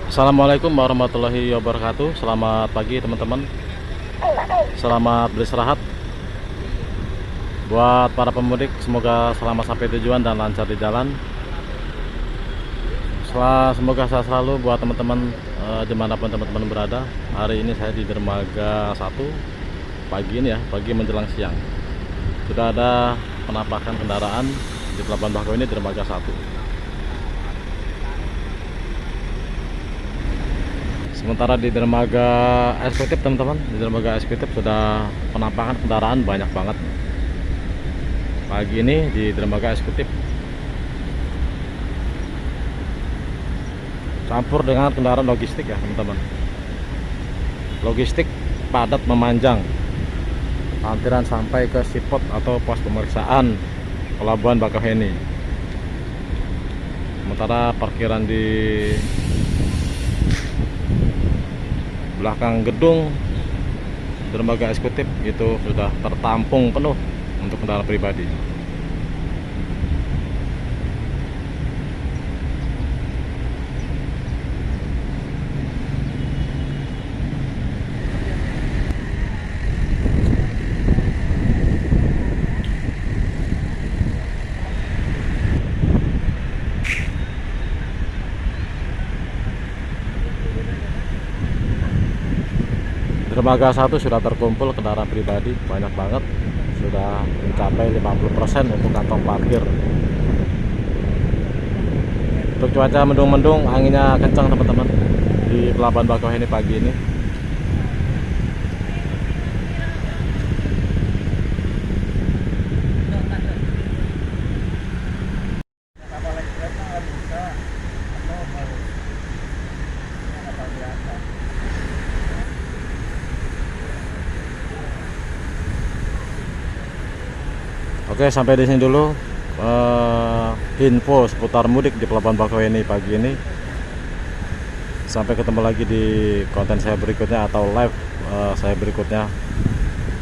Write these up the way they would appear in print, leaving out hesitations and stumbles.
Assalamualaikum warahmatullahi wabarakatuh. Selamat pagi teman-teman. Selamat beristirahat. Buat para pemudik, semoga selamat sampai tujuan dan lancar di jalan. Semoga sehat selalu buat teman-teman dimanapun teman-teman berada. Hari ini saya di dermaga 1 pagi ini ya, pagi menjelang siang. Sudah ada penampakan kendaraan di Pelabuhan Bakauheni dermaga 1. Sementara di dermaga eksekutif teman-teman, di dermaga eksekutif sudah penampakan kendaraan banyak banget pagi ini di dermaga eksekutif, campur dengan kendaraan logistik ya teman-teman. Logistik padat memanjang, antrian sampai ke sipot atau pos pemeriksaan Pelabuhan Bakauheni. Sementara parkiran di belakang gedung dermaga eksekutif itu sudah tertampung penuh untuk kendaraan pribadi. Dermaga 1 sudah terkumpul kendaraan pribadi banyak banget, sudah mencapai 50% untuk kantong parkir. Untuk cuaca mendung-mendung, anginnya kencang teman-teman di Pelabuhan Bakauheni pagi ini. Oke, sampai di sini dulu info seputar mudik di Pelabuhan Bakauheni pagi ini. Sampai ketemu lagi di konten saya berikutnya atau live saya berikutnya.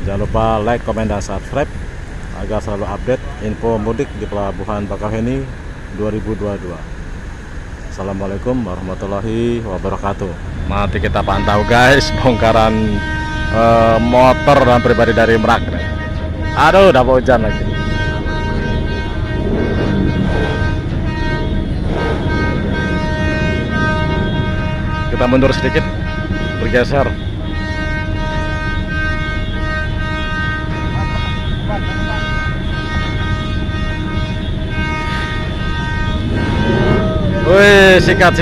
Jangan lupa like, komen, dan subscribe agar selalu update info mudik di Pelabuhan Bakauheni 2022. Assalamualaikum warahmatullahi wabarakatuh. Nanti kita pantau guys bongkaran motor dan pribadi dari Merak. Aduh, udah mau hujan lagi. Kita mundur sedikit, bergeser. Wih, sikat.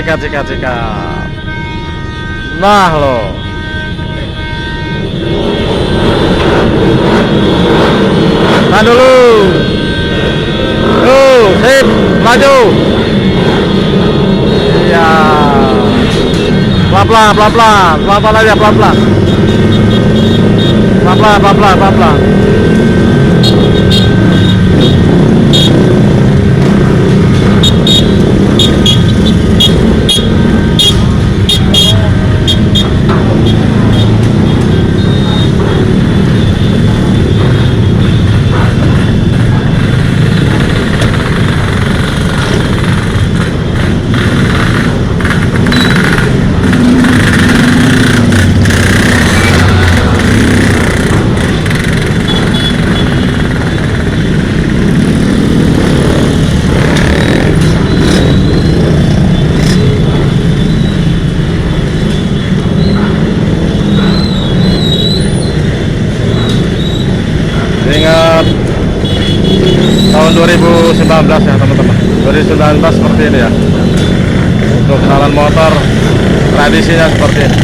Nah lo. Tahan dulu. Tuh, sip, maju. Iya. Pelan-pelan aja, pelan-pelan. Ingat tahun 2019 ya teman-teman, 2019 seperti ini ya. Untuk kenalan motor tradisinya seperti ini.